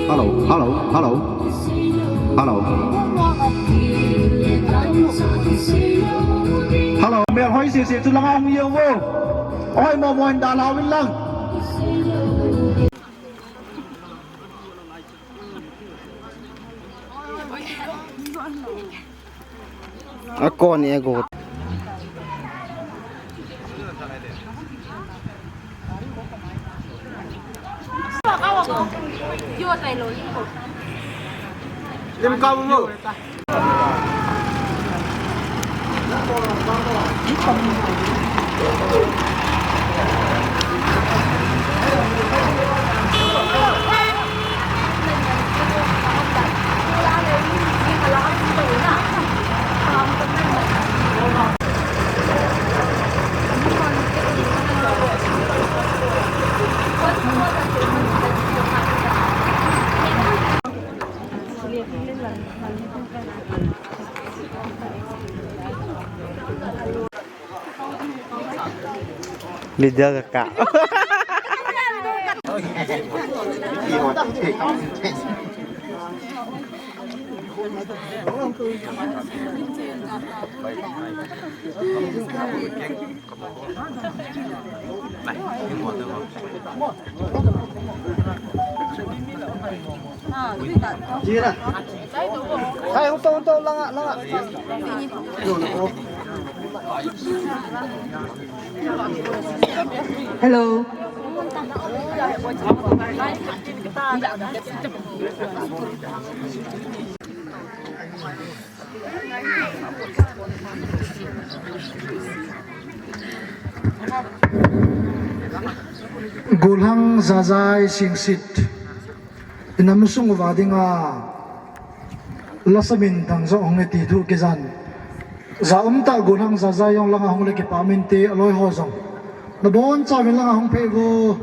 Hello, hello, hello, hello. Hello, miệng hỏi xìu xìu chú lăng ông yêu vô. Ôi mò mò đà lao bên lăng. Con này gột. Đêm cao không? Leader kakak. Gì nè? Hai không tô lăng ạ. Hello. Gulhang zazai singsit inamusung wadinga lasamin tangzo onge ti thu kizan za umta gulhang zazai yong langa hongle ki paminti aloi hozong na bon cha min langa hong pe go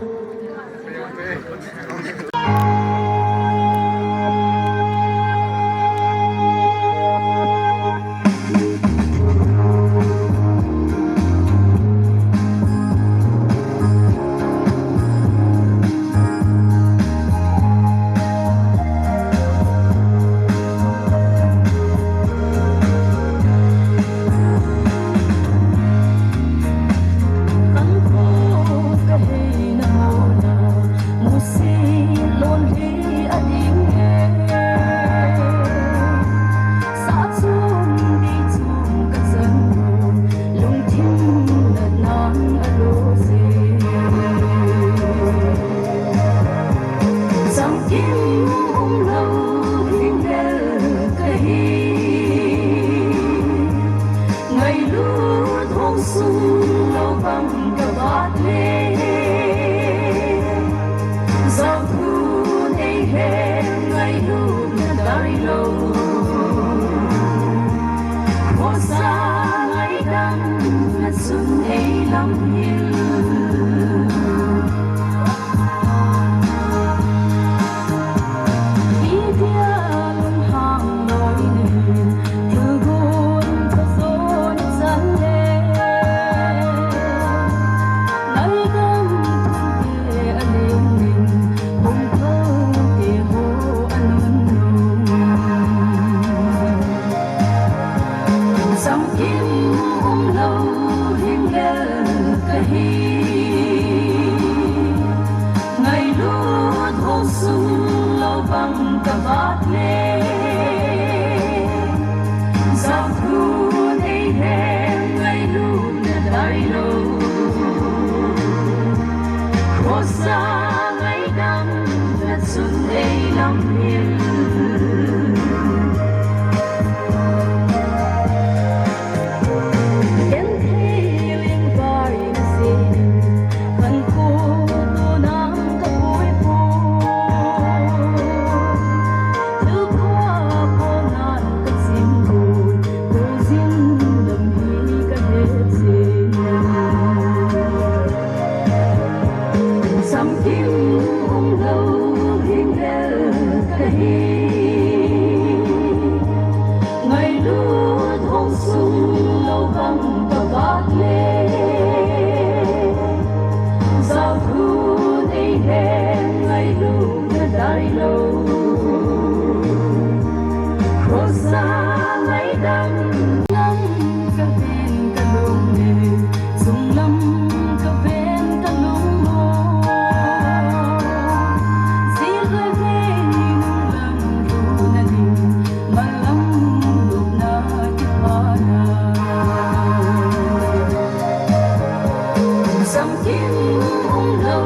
dòng tiếng hùng lâu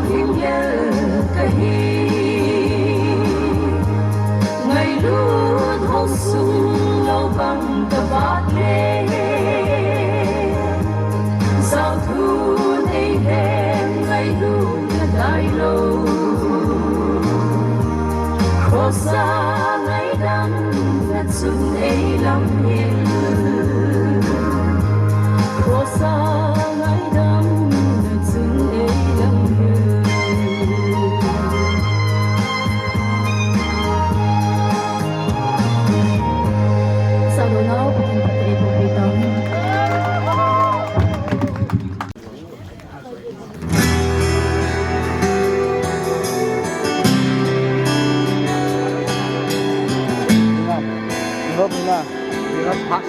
hiên nhớ cái ngày luôn hông sung lâu bằng tờ bát lê sao thu này hẹn ngày luôn đại lâu khó xa ngày đắng là xuân ấy lắm hiền khó xa ngày đắng là xuân ấy lắm hiền sao đồ nó cũng phải đi một bì tông Hấp hấp.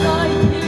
Hãy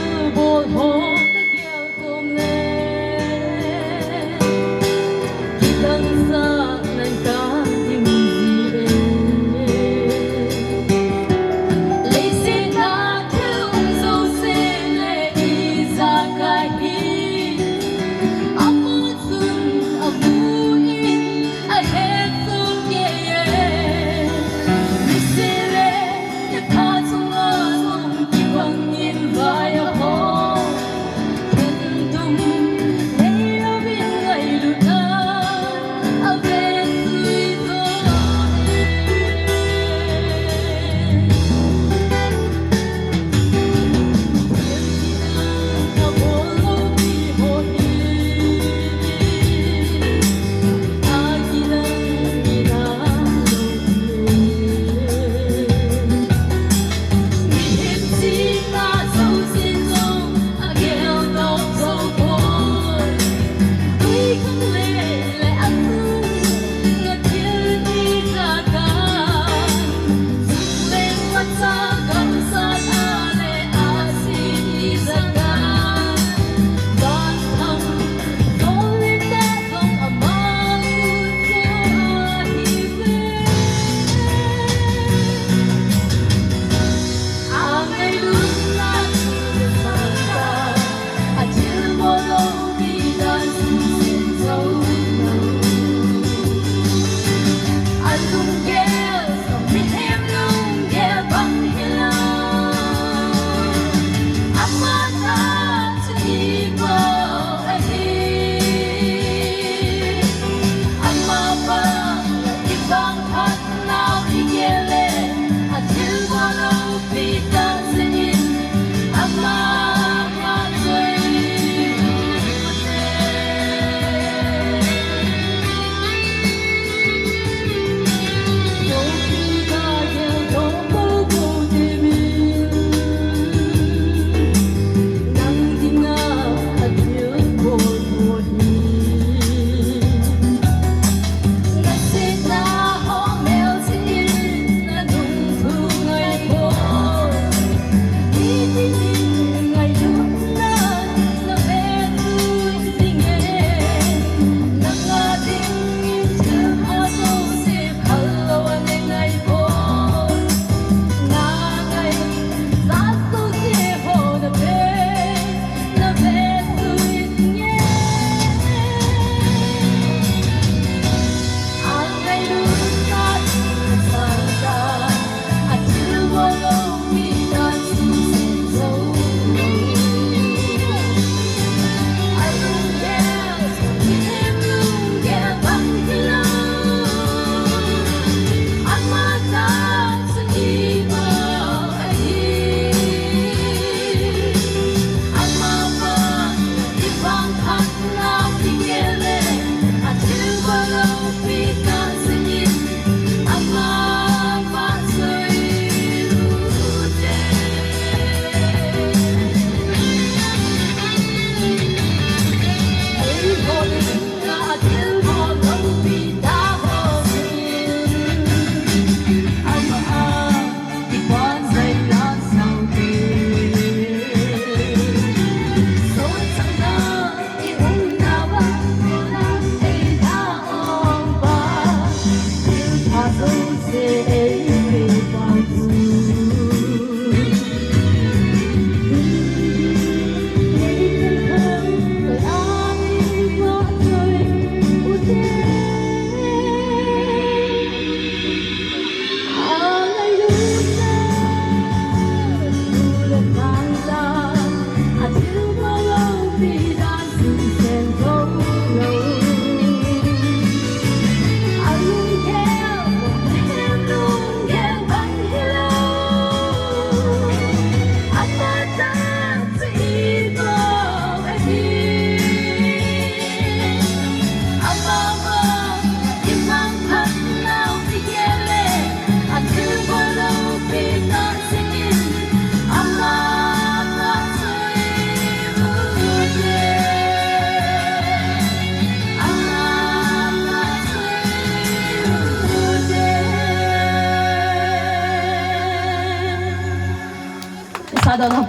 Thadou lo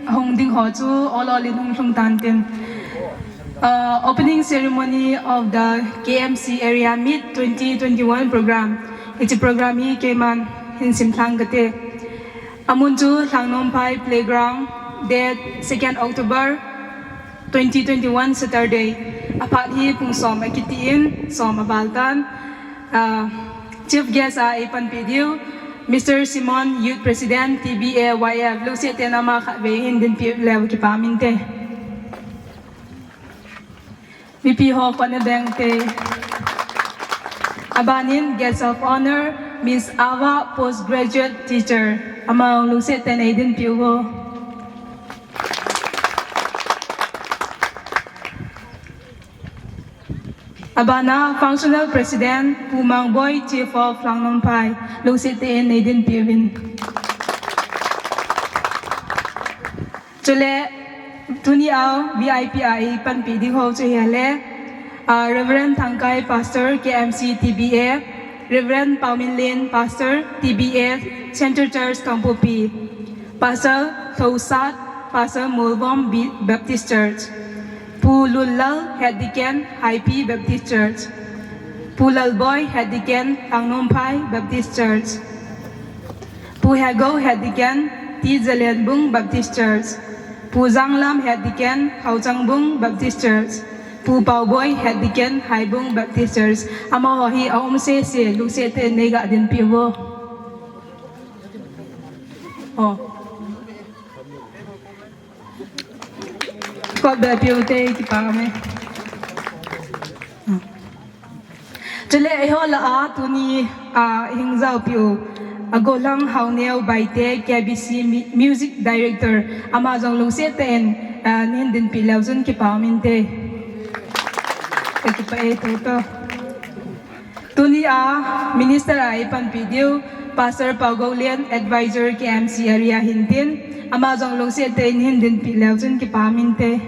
Hong Ding Ho Chu All in Hong Chung Tan Tin. Opening ceremony of the KMC Area Meet 2021 program. It's a program he came on in Simthang Gate. Amunju Lhangnomphai Playground, date 2nd October 2021 Saturday. Apat hi pung som akitiin, som abaltan. Chief guest Ipan Pidiu, Mr. Simon, Youth President, TBA, YF, Lucy Tenama Vehin din Level Kipaminte. VP Ho Konadengte. Abanin, guest of honor, Miss Ava, postgraduate teacher. Among Lucy Tenaidin Piuho. Abana, Functional President, Pumang Boy, Chief of Lhangnomphai, Lucy Nadine Piwin. Chule, Tuniao, VIPI, Pan Pidi Ho Chihele, Reverend Thangkai, Pastor, KMC, TBA, Reverend Paumin Lin, Pastor, TBA, Center Church, Kampupi, Pastor Thosat, Pastor Mulbom Baptist Church. Pululal, Head Deacon, High P Baptist Church. Pulal Boy, Head Deacon, Lhangnomphai Baptist Church. Puhago, Head Deacon, T. Zalianbung Baptist Church. Puzanglam, Head Deacon, Haochangbung Baptist Church. Pupau Boy, Head Deacon, Haibung Baptist Church. Amahohi, Aumse, Lucete, Nega, Din Pivo. Oh. Kod beauty kipame. Chale eho la tuni hingzao piu agolang hauneo baite KBC music director Amazon Luceten nindin pilawzun kipaminte. Kipae toto. Tuni minister Ipan Pidiu Pastor Paugolian advisor KMC area hintin Amazon Luceten hindin pilawzun kipaminte.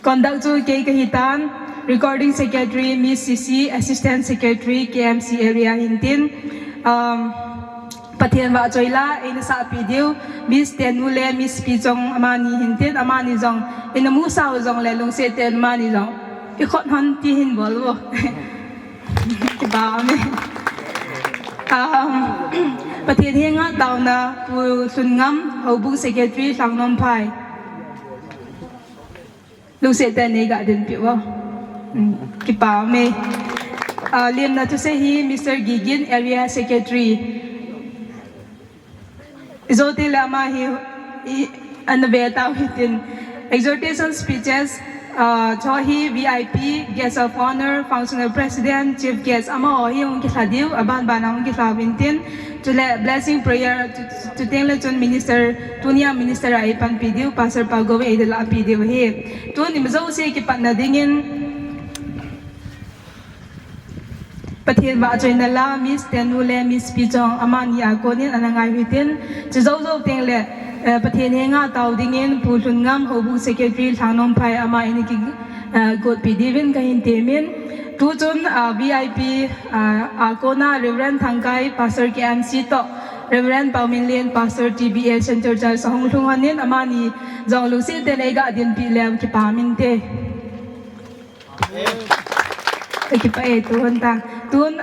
Conduct to K. Kahitan, Recording Secretary Miss CC, Assistant Secretary KMC Area Hintin, Patian Wa Choila, Inasa Pidiu, Miss Tenule, Miss Pizong Amani Hintin, Amani Zong, in the Musa Zong Lelung Sete Mani Zong. You caught Huntihin Volvo. Patian Hinga Downa, Pu Sungam, Hobu Secretary Lhangnomphai. Lucy Nega din piwa. Kipame. Liam na to say he, Mr. Gigin, Area Secretary. Izote lama he anabeta within exhortation speeches. Chohi VIP, guest of honor, functional president, chief guest. Ama ohi yung kisadiw, aban banang kisawintin. To let blessing prayer to Tenglechon Minister Tunia Minister Ipan Pidiu Pastor Pagowe Idela Pidiu he. Tun imzo si kipat na dingin Patil ba joy nala Miss Tenule Miss Pijong Amani Agonin anangay hitin. Chizozo Tengle Patil nga tao dingin pulun ngam Hobu Secretary Lhangnomphai ama iniki God Pidivin kahin temin. Tujun VIP Akona Reverend Thangkai Pastor KMC to Reverend Paumin Lin Pastor TBA Center Church sa Hong Lunganin Amani Zong Lucy Tenega din Pilem Kipaminte. Kipae tuhon tang tun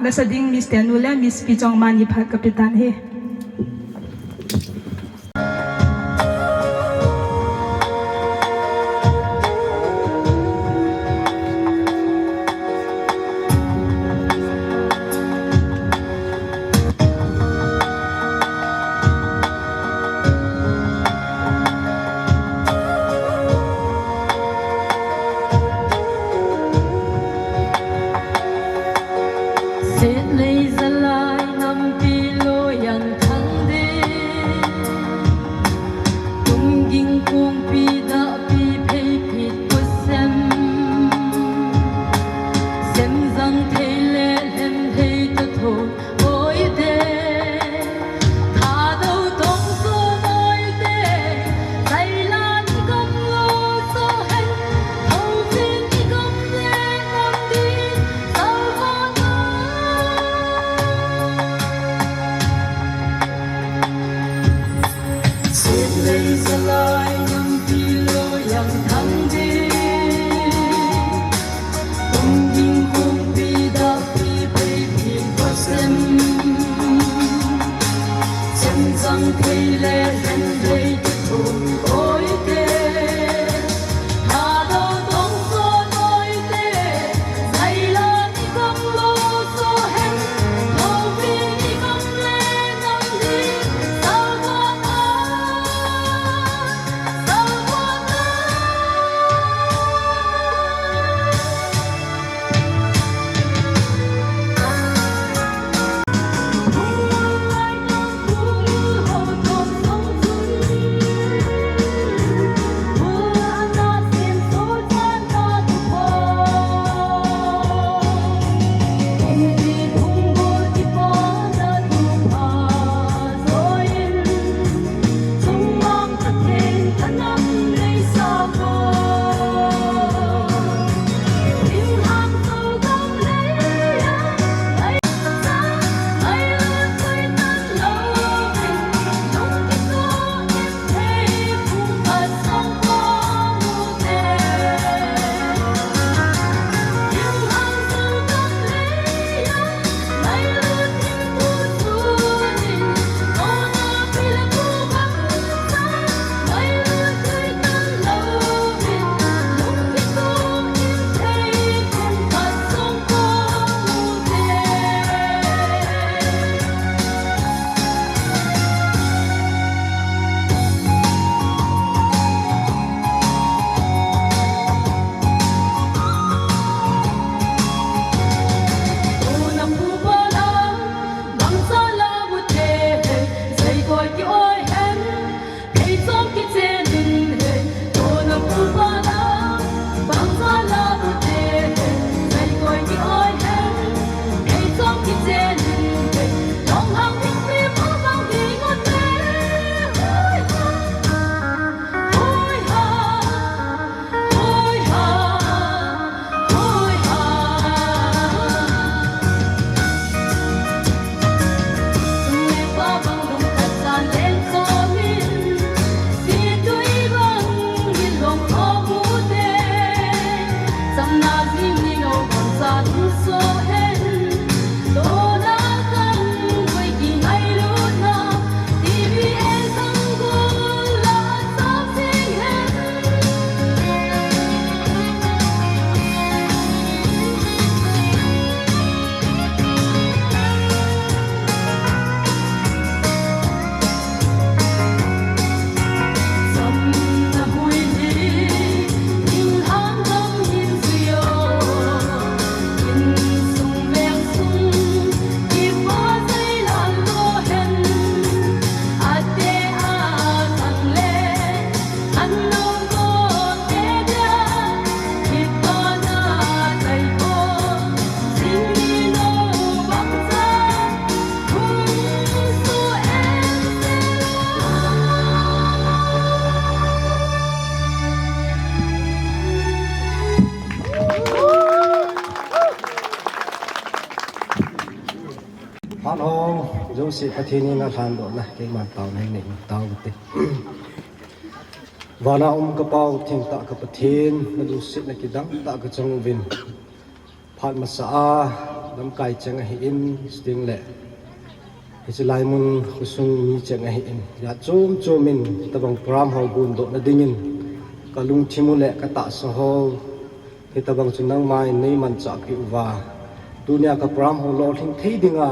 nasa ding Miss Tenula Miss Pijong Mani Pat Kapitan he. Sit lays a line, I'm below young phát hô dấu sĩ phát thiên na than độ na cái màn tàu này nịnh tàu một tí và na cái bao thiên tạ cái phát thiên na dấu sĩ na cái đắng tạ cái trong vin phát mà sa đâm cài chẳng hay in tiếng lệ thì chỉ lại muốn khusung như chẳng hay in ya chôm mình ta bằng pram hậu bùn độ na dingin cả lung chimu lệ cả tạ sa hô thì ta bằng chunang mai nei man cha ki wa dunia ka pram ho lo thing thei dinga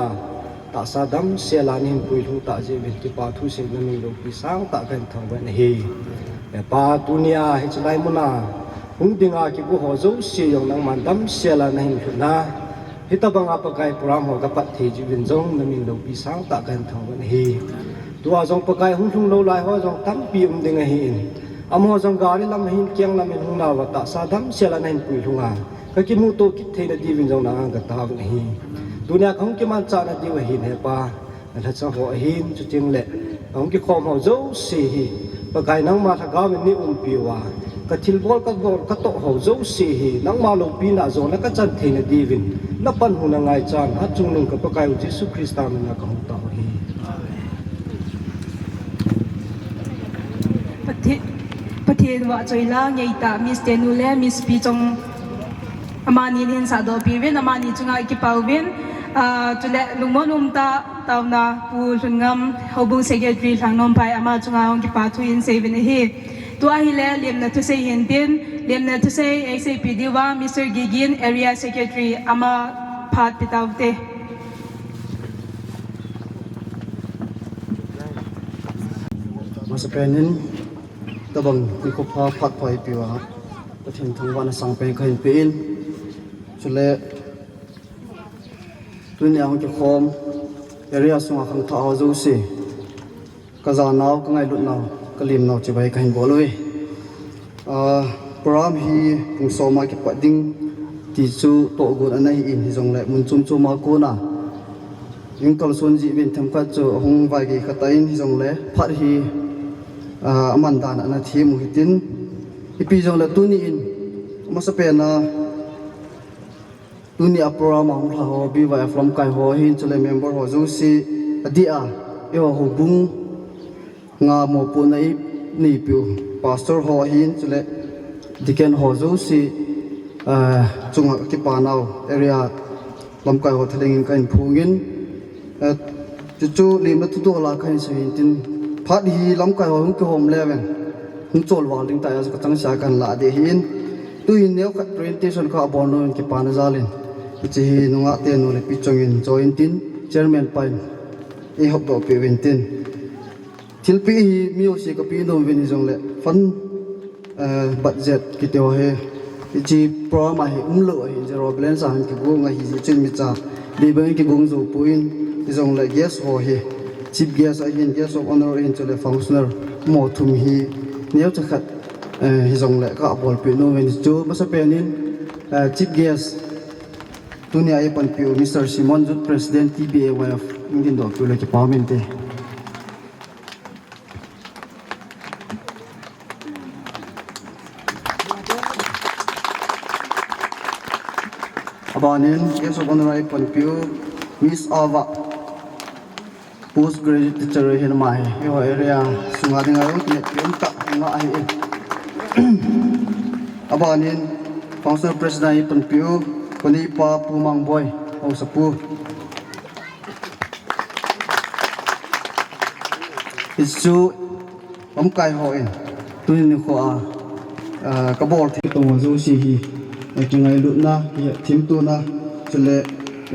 ta sa dam se lan hin pui thu ta je vin ki pa thu se na mi lo pi sang ta kan thang ban hi e pa dunia hi chlai muna hung dinga ki bu ho zo se yong nang man dam se lan hin thu na hi ta bang apa kai pram ho ka pat thi ji vin jong na mi lo pi sang ta kan thang ban hi tua jong pa kai hung thung lo lai ho jong tam pi dinga hi amo jong gari lam hin kyang lam hin hung na wa ta sa dam se lan hin pui thu nga cái kim mu to kit thei na di vin jong na ang ka ta hi dunia không cái man cha na di wa hin he pa na cha ho hin chu ting le không cái khom ho zo si hi pa kai nang ma tha ga ni pi wa ka thil bol ka to ho zo si hi nang ma lo pi na zo na ka chan thei na di vin na pan hu na ngai chan ha chung nung ka pa kai Jesus Christ na ka hu ta hiประเทศว่าจอยล่างใหญ่ตามิสเตนูเลมิสปีจงอามานีเห็นสาดปีเวนอามานีจุงไอกิปาวเวนจุเลลุงมอนุมตาตาวนาปูลุงงามเฮาบุงเซเกตรีทางนอมไปอามาจุงไอองกิปาทุอินเซเวนเฮตัวฮิเลเลียมนัทเซเห็นดินเลียมนัทเซเอเซปีดีว่ามิสเตอร์กิกินเอเรียเซเกตรีอามาพาดปิตาวเตมาสเปนินตะบังที่เขาพาพัดไปปีว่าประเทศทั้งวันสังเป็นเคยเป็นจุเลตุนยางจะคอมเอเรียสงขังท้าจูสิกระจานาวก็ไงลุดนาวก็ลิมนาวจะไปกันบ่เลยพรามฮีปุ่งโซมาเก็บปัดดิ้งที่จูโตกุนอันไหนอินที่จงเลยมุนจุ่มมากูน่ะยังกลส่วนจีเป็นทำกัดจูหงไวกี่ขัดอินที่จงเลยพัดฮีมันดานอันนั้นที่มุหิตินอีปีจงเลยตุนีอินมาสเปนนะตุนีอัปรามาหุ่นหัวบีไว้ฟลัมไก่หัวหินจะเลยเมมเบอร์หัวจูซีอดีอาเอวหัวบุ้งงาหมอปูนไอนี่ปิวพาสเตอร์หัวหินจะเลยดิเกนหัวจูซีจุงที่ปานาวเอเรียลำไก่หัวทะเลงินกันพูงินจู่ๆลิมแล้วทุกตัวลากันสิหินตินพัดฮีล้ำไก่ว่าหุ่นกระหมเลเวนหุ่นโจลวาลิงแต่จะตั้งฉากกันละเดียหินตุยเนี้ยขัดเรนเทชันข้าบอลโน่นกี่ปานจาลินจะฮีนุ่งอาเตียนโน่นปิจงอินจอยน์ตินเจอร์แมนไปอีหกดอกปีเวนตินทิลปีฮีมิโอซีกับปีโน่นเวนจงเลยฟันบัตเจ็ดกิเตียวเฮจีโปรมาเฮเล่เฮจะรอเบลนส์หันกี่กงไอฮีจินมิจ่าดีเบนกี่กงจูปุยนจงเลยเยสโฮเฮChief guest again guest of honor in chole functioner mo thum hi neu cha khat hi jong le ka bol pi no wen chu masa penin chief guest tunia ai pan pi Mr. Simon Jut President TBA of Indian do pi le ki parliament te abanin guest of honor ai pan pi Miss Ava postgraduate teacher here mai yo area sunga dinga ro net pem ta nga ai abanin council president pan piu koni pa pumang boy ho sapu isu kai ho in tuin kho a ka bor thi to zo si hi tingai lu na thim tu na chule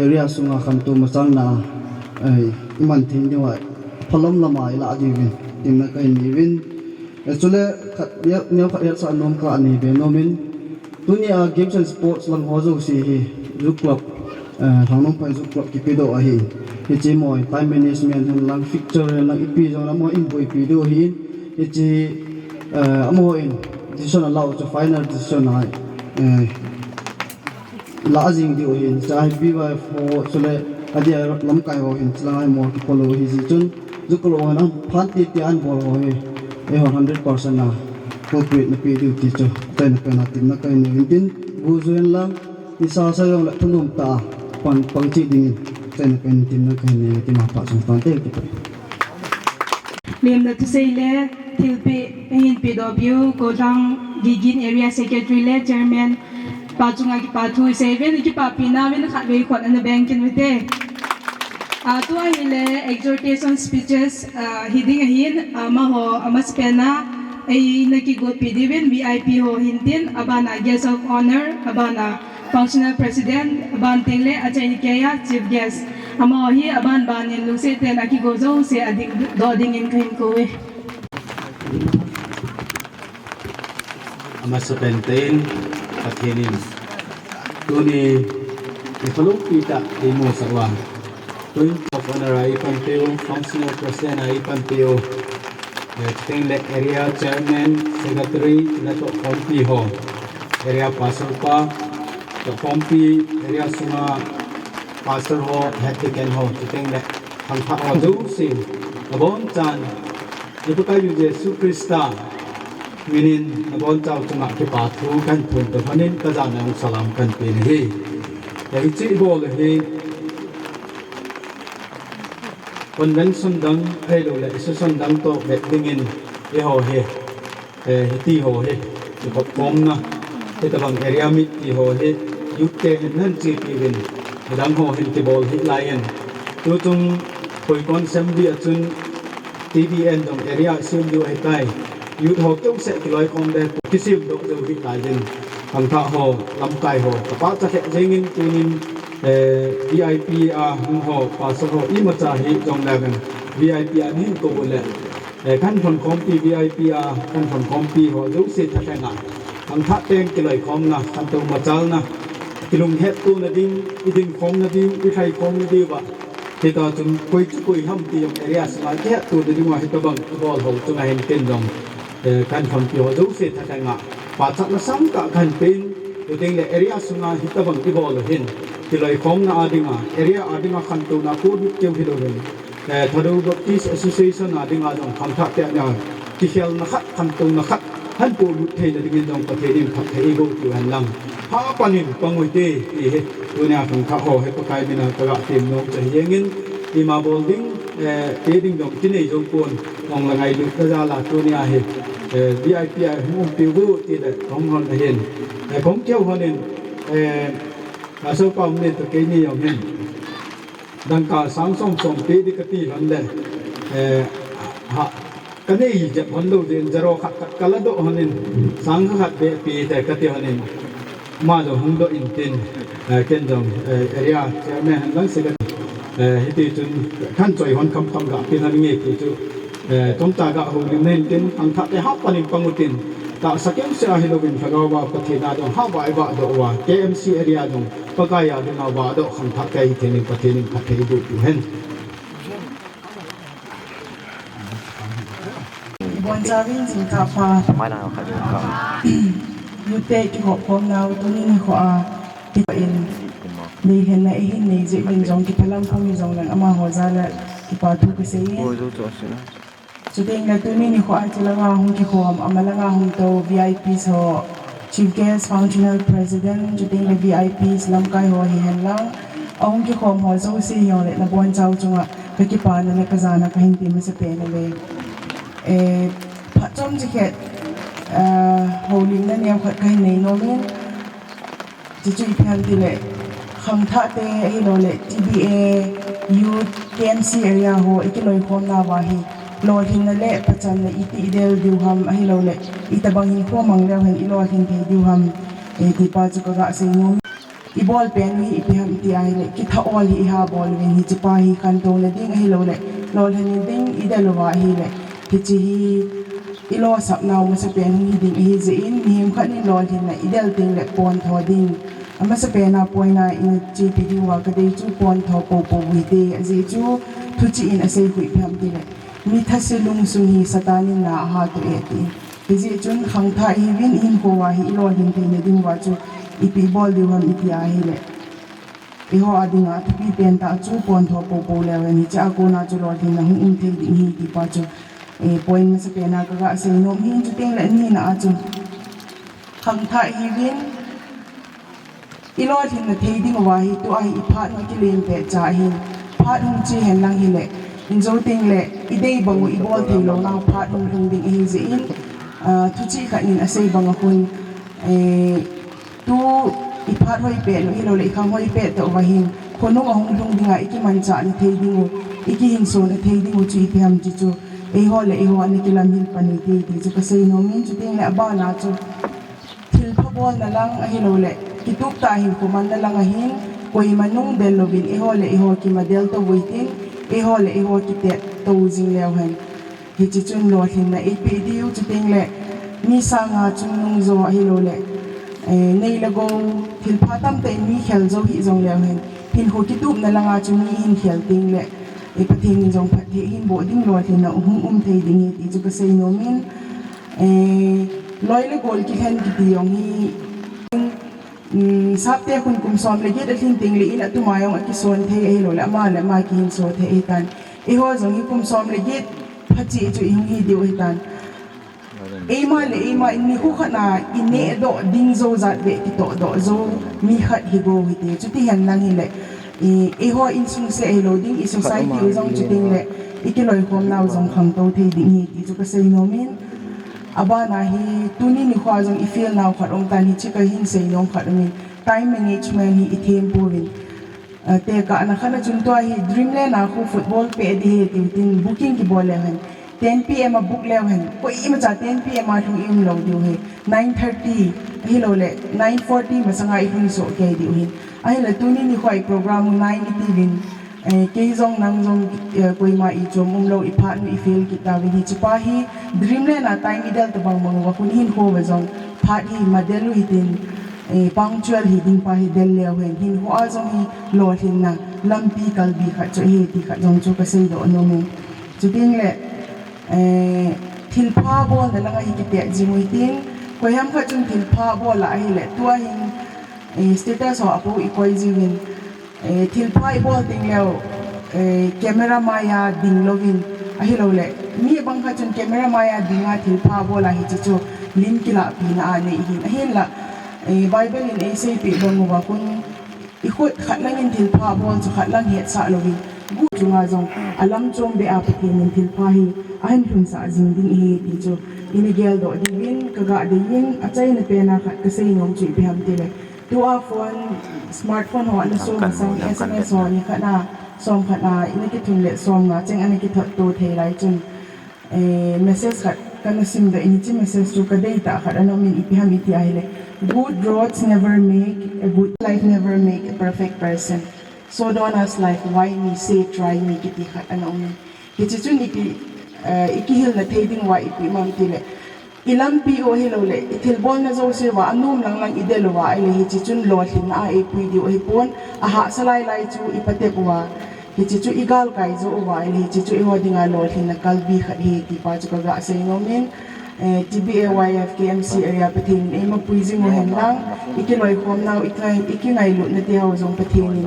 area sunga kham tu masang na ai iman thing de wa phalom lama ila agin tim na kai ni win chule khat ne khat sa nom ka ani be nomin tunia games and sports lang ho zo si hi zu club Lhangnomphai zu club ki pedo a hi hi chi moi time management han lang fixture lang ipi zo la mo in boi pi do hi chi amo in decision allow to final decision ai la jing di o hin chai bi wa fo chule adia lam kai ho hin chlangai mo ki polo hi ji chun zu ko lo na phan ti ti an bol ho he 100% na corporate na pi di ti chu tai na na tim na kai ni tin bu zuen lang ni sa sa yong la thunum ta pan pang chi ding ใจนักเป็นทีมนักการเมืองที่มาปะสงครามเตะกี่ปี เรียนนักศึกษาเล่ทิลปีหินปีดอบิวโกจังกิกินเอเรียเซคเรตรีเล่เจอร์แมนปัจจุบันกี่ปัจจุบันเซเว่นกี่ปัจปีน่าเว้นขัดเว้นขวัญอันเดแบงกินวิเตตัวหินเล่ exhortation speeches ฮิดิ้งหินมาหัวมาสเปน่าไอ้นักกีฬาปีดีเว้น VIP หัวหินตินabana guest of honor abana functional president aban tingle achai nikaya chief guest ama hi aban banin lungse ten aki gozo se ading doding in kain kowe ama sa penten athenin tuni ifalok kita imo sa wa point of honor ay pampeo functional president ay pampeo tingle area chairman secretary nato kompi ho area pastor pa to kompi area sunga pastor ho hatiken ho tingle ang thaadu sin abon chan ibuka yu jesu krista minin abon chau chunga ke pathu kan thun to hanin ka jana salam kan pe hi ei chi bol hi convention dang hello le session dang to bettingin e ho he ti ho he ko kom na te tabang area mit ti ho he yutte nan chi pi win dang ho hin ti bol hi lion tu chung koi kon assembly achun TVN dong area sim yu ai tai yu ho kyong se ki loi kom de kisim do zo hi lai jin hang tha ho lam kai ho pa cha khe jengin tunin VIP a hung ho pa so ho I ma cha hi jong la gan VIP a ni ko le kan thon kom pi VIP a kan thon kom pi ho zo se tha ka na hang tha teng ki loi kom na kan to ma chal na kilung het tu na ding I ding kom na ding I thai kom na di ba thì ta chúng quay hâm thì dòng area mà thế tụi đi ngoài thì bằng ball hậu chúng ta hiện tên dòng căn phòng kiểu dấu sẽ thay thay ngã và chắc là sáng cả căn pin thì tên là area chúng ta hiện bằng cái ball hiện thì lại không na đi ngã area đi ngã căn tụ na cốt kêu thì đâu vậy Thadou Baptist Association đi ngã dòng tham thạc thế nào thì theo na khát căn tụ na khát hắn bộ lụt thế là đi dòng có thể đi thạc thế ego kiểu hành lang ha panin pangoi te thì dunia kang kha ho he pakai bina taga tim no chahiyengin ima bolding te ding dong tinei jong pon ong la ngai lu ka ja la dunia he VIP hum piu ti le ong hon hen kong keu honen aso pam ne to ke ni yong hen dang ka sang song song te di ka ti lan le ha ka nei je hon lo den jaro khat kala do honen sang khat be pi te ka ti honen ma jo hung do in tin ken dong area chairman lang se hiti chun khan choi hon kham kham ga pin han nge ki chu tom ta ga ho lim nen tin ang tha te ha panin pangutin ta sakem se a hilowin phagawa pathina do ha wa ba do wa KMC area dong pagaya do na wa do kham tha kai theni pathini phathei du tu hen bon javin sin ka fa mai nào khai được yu te ki ho khom naw tu ni ho a ti in ni hen na hi ni je bin jong ki phalam phom ni jong lang ama ho za la ki pa thu ke se ôi rồi rồi rồi chu ding na tu ni ho a chila nga hung ki khom amala nga hung to VIP so chief guest functional president chu ding na VIP lam kai ho hi hen lang ong ki khom ho zo si yo le na bon chau chunga ka ki pa na ka za na ka hin ti ma se pe na le chom chi khet holding na niam khat kai nei no min chi chu pham ti le kham tha te hi lo le TBA youth KMC area ho ikiloi khom na wa hi lo hin na le pachan na iti del diu ham hi lo le itabang hin ko mang le hen ilo hin ti diu ham ti pa chu ka ga se ngom I ball pen hi ipi ham ti ai le ki tha ol hi ha ball wen hi chi pa hi kan to le ding hi lo le lo hen ding idel wa hi le ki chi hi ilo sap naw ma sa pen hi ding hi ze in him khat ni lol hin na idel ting le pon tho ding ama sa pen na poina in chi pi di wa ka dei chu pon tho po po wi te ze chu thu chi in ase hui pham ti le mi tha se lung sung hi satanin na ha to e ti ze chun khang tha hi win in ko wa hi ilo hin ti ne ding wa chu ipi bol di wa mi ti a hi le e ho adinga thu pi pen ta chu pon tho po po le ni cha ko na chu lol hin na hu um te ding hi ti pa chu point sa pena ka sa inom hin chu ting la ni na chu khang tha hi win อีลอดหินนะเทดิ้งว่าฮิตัวไออีพาดมันกิเลนเตจ่าหินพาดหงจีเห็นลังหิเละอินโจติงเละอีเดย์บังอีบอลเทโลนางพาดหงดิ่งเฮซิอินทุจีขันอินอาศัยบังคุณตัวอีพาดห้อยเป็ดอีโลเละข้างห้อยเป็ดตัวว่าหินคนน้องหงดิ่งดิ่งอีกิมันจ่าเนี่ยเทดิ้งอีกิหินโซนเทดิ้งจีเพียมจีจูฮอลเลยฮอลนี่กิลามิลปนิตีจีจูก็เซโนมินจูติงเละบ้านาจูทิลพบอลนั่งลังอีโลเละกิตุกตาหินคุมันนั่งลังหินกวยมันนุ่งเดลโลบินฮอลเลยฮอลกิมาเดลตัววิตินฮอลเลยฮอลกิเตะตัวจิงเลวเห็นฮิจิจุนโลหินนะปีดิวจูติงเละมีสังหาจุนนุ่งโซอีโลเละในละโกทิลพาตัมเตมีเขลโซฮิจงเลวเห็นหินโคกิตุกนั่งลังจุนมีหินเขลติงเละประเทศนี้จงประเทศหินโบดิ้งลอยที่น่ะเทดิ้งที่จุกเซโนมินลอยเลยโกลกิเห็นกิติยองฮีสับเตะคุณกุมซ้อมเลยยิ่งทิ้งติงเลยอินะตุมายองกิส่วนเทเอโลละมากินโซเทเอตันหัวจงฮีกุมซ้อมเลยยิ่งพัชจุยงฮีดิวเอตันมาเลยมาอินนี่คู่ขนาอินเนโดดิ้งโซจัดเวกิโตโดโซมีขัดฮิโกฮิติจุดที่เห็นนั่งฮีเลยหัวอินซุงเซเอโลดิ้งอิสุไซติวจงจุดดิ้งเลยอีกลอยความน่าจงขังโตเทดิ้งฮีติจุกเซโนมินอาบานาฮีตุนีนิควาจงอีฟิลนาวขัดองตันฮิชิกหินเซนองขัดมิน time management hi ithem purin te ka na khana chun to hi dreamland na khu football pe di he tin booking ki bol hen 10 pm a book le hen ko im cha 10 pm a thu im lo diu he 9:30 hi lo le 9:40 ma sanga i hun so ke diu hin ai le tu ni khoi program 9 ti din ke jong nang jong koi ma i chom lo i pha ni feel ki ta wi hi chupa hi dreamland na time idal to bang mang wa kun hin ho wa jong pha hi madelu hi tin punctual hi ding pa hi del le hen hin ho a jong hi lo hin na lampi kalbi kha cho hi ti kha jong chu ka sei do no me chu ding le thil pha bol na langa hi ki te jimui tin ko yam kha chung thil pha bol la hi le tua hin status ho apo i koi jiwin thil pha I bol ting leo camera maya ding login a hi lo le mi bang kha chung camera maya ding a thil pha bol a hi chi chu lin kila pi na a nei hin a hin la Bible in ACP bang wa kun ikhut khat lang in thil pha bol chu khat lang het sa lovin gu chunga jong alam chom be a pati min thil pha hi ahin thun sa jing ding hi ti chu inigel do ding kaga ding achai na pe na khat ka sei nom chi bi ham ti le tu a phone smartphone ho na so sang SMS ho ni khat na som khat na iniki thun le som na cheng aniki thot to the lai chun message khat kana sim da ini chi message chu ka data khat ano min ipi ham iti ai le good roads never make a good life never make a perfect person so don't ask like why me say try me kiti khat ano min kichi chun iki hil na thading wa ipi mam ti le ilam pi o hi lo le ithil bol na zo se wa anum lang idelo wa ai le hi chi chun lo thin a e pui di o hi pon a ha salai lai chu ipate wa hi chi chu igal kai zo wa ai le hi chi chu i hodinga lo thin na kalbi khat hi ti pa chu ka ga se no min TBAYF KMC area pathin e ma puizing mo hen lang ikiloi khom naw ikingai lu na ti haw jong pathin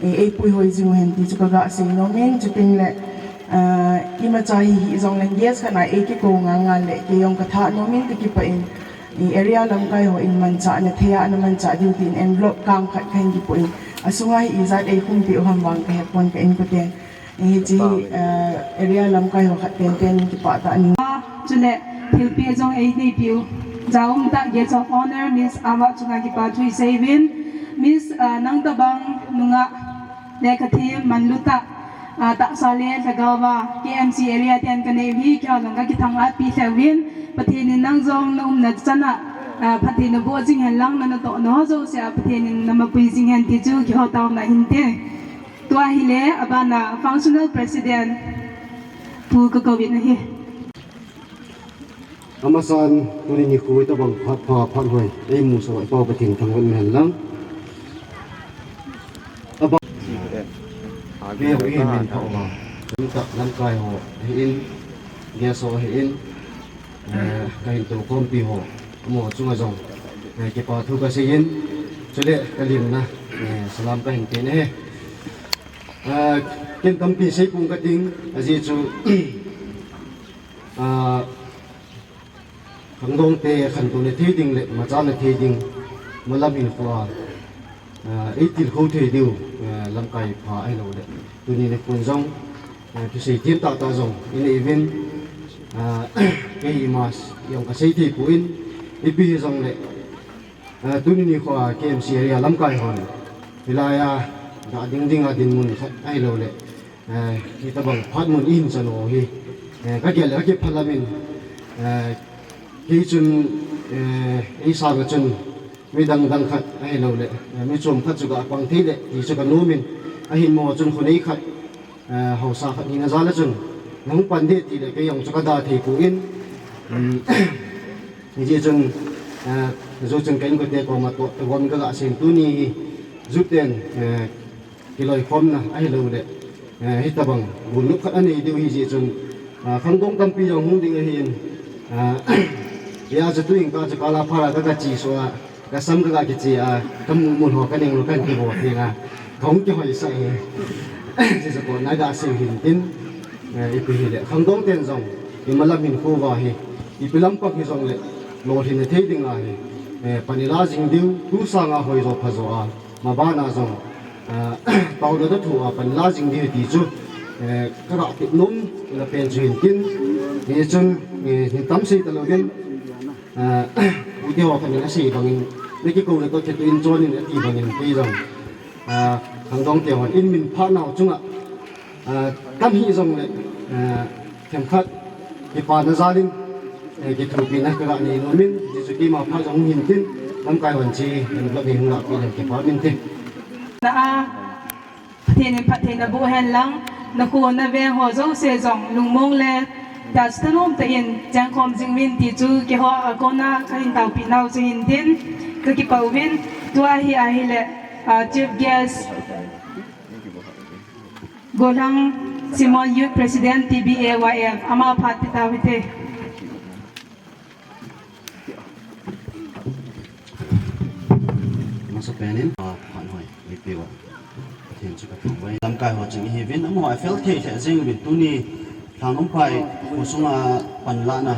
e pui hoi jing hen ti chu ka ga se no min chu ting le ima chai hi jong lang yes kana e ki ko nga le ke yong ka tha no min ti ki pa in area lam kai ho in man cha na thea na man cha diu tin envelope kang khat khain ki po in asungai izat e khum pi ham wang ka hepon ka in ko te ji area lam kai ho khat ten ki pa ta ni chune thil pe jong ei nei piu jaum ta guest of honor miss awa chunga ki pa thui sevin miss nang ta bang nunga le ka thi manluta ta sale thagawa KMC area ten ka nei vi kya jong ka ki thang at pi sevin pathin nang jong nom na chana pathin bo jing han lang na to no zo se pathin na ma pui jing han ti chu ki ho taw na hin te tua hi le abana functional president pu ka ko win hi Amasan tuni ni khu ta bang phat hoi ei mu so pa pa thing thang wen men lang aba ge wi men tho ma chúng ta lang kai ho hin ge so hin kai to kom pi ho mo chunga jong ke pa thu ka se yin chule kalim na salam ka hin te ne ken tam pi se pung ka ting aji chu khang dong te khan tu ne thi ding le ma cha le thi ding ma lam in kwa til khâu thề điều làm cái phá ai lâu đấy tụi này cuốn rong cái sự thiên tạo ta rong in event cái mas yang cái sự thì cuốn ipi rong đấy tụi này khoa KMC area làm cái hòn vì là đã ding adin mun ai lâu đấy kita bang phát mun in cho nó hi cái kia là cái parliament cái chun cái sao cái chun mi dang khat ai lo le mi chom khat chuka pang thi le ti chuka no min a hin mo chun khunei khat ho sa khat ni na za la chun nong pan de ti le ke yong chuka da thei pu in ni je chun zo chun kain ko te ko ma to gon ga sin tu ni giúp ten ki loi khom na ai lo le hi ta bang bun lu khat ani de hi je chun khang dong kam pi jong hung ding a hin ya chu tu ing ka cha la phara ka chi so cái sắm cái cái gì cầm một hồ cái này một cái hồ thì là không cho họ sai thì sẽ có nãy đã sử hiện tin ít bị hiện không đúng tiền dòng thì mà làm mình khô vào thì bị lắm các cái dòng lệ lột thì thấy tiếng là panela dinh điêu tu sang hồi rồi phải rồi mà ba na dòng tàu nó đất thủ panela dinh điêu thì chú các bạn tiệm nôm là bền truyền tin thì chân thì tắm xí từ đầu tiên video thành cái gì bằng cái câu này tôi sẽ in cho nên thì bằng cái rằng hàng dòng kiểu in mình phát nào chung ạ tâm hy rằng này thèm khát cái phần nó gia đình cái thủ pin này các bạn này nó mình thì cái mà phát dòng nhìn tin năm cái hoàn chi mình có thể hướng lại cái phát mình thêm na thiên na bu hen lang na khu na ve ho zo se zong lung mong le đã sẵn hôm tại hiện trang khom dinh viên thì chú cái họ có na cái hình tàu bị nào cho hiện thiên cái bảo viên tua hi lệ chief guest Golang Simon Youth President TBAYF ama phat tàu hite masuk penin phản hồi review thiên chú các với làm cái họ chừng hi viên nó hỏi phèo thế sẽ riêng về tu ni Lhangnomphai ko sunga panla na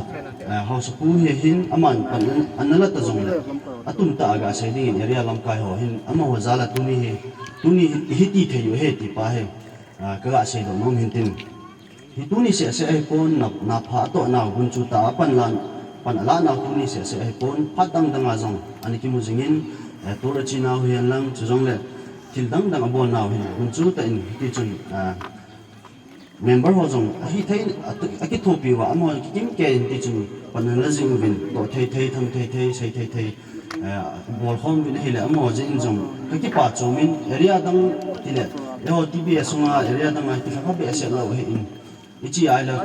hausapu he hin aman pan anala ta zong le atum ta aga se ding area lam kai ho hin ama ho zala tuni hi ti theyu he ti pa he ka ga se do mong hin tin hi tuni se ai pon na pha to na gun chu ta pan ala na tuni se ai pon phat dang dang a zong ani ki mu jingin to ra chi na hu yan lang chu zong le til dang dang abon na hin gun chu ta in ti chun member ho jong hi thei aki thopi wa amo kim ke ti chu panan la jing vin to thei tham thei sei bol hom vin hele amo jing jong ki pa chomin area dang tile yo tbs sunga area dang ti kha be se lo he in ichi ai la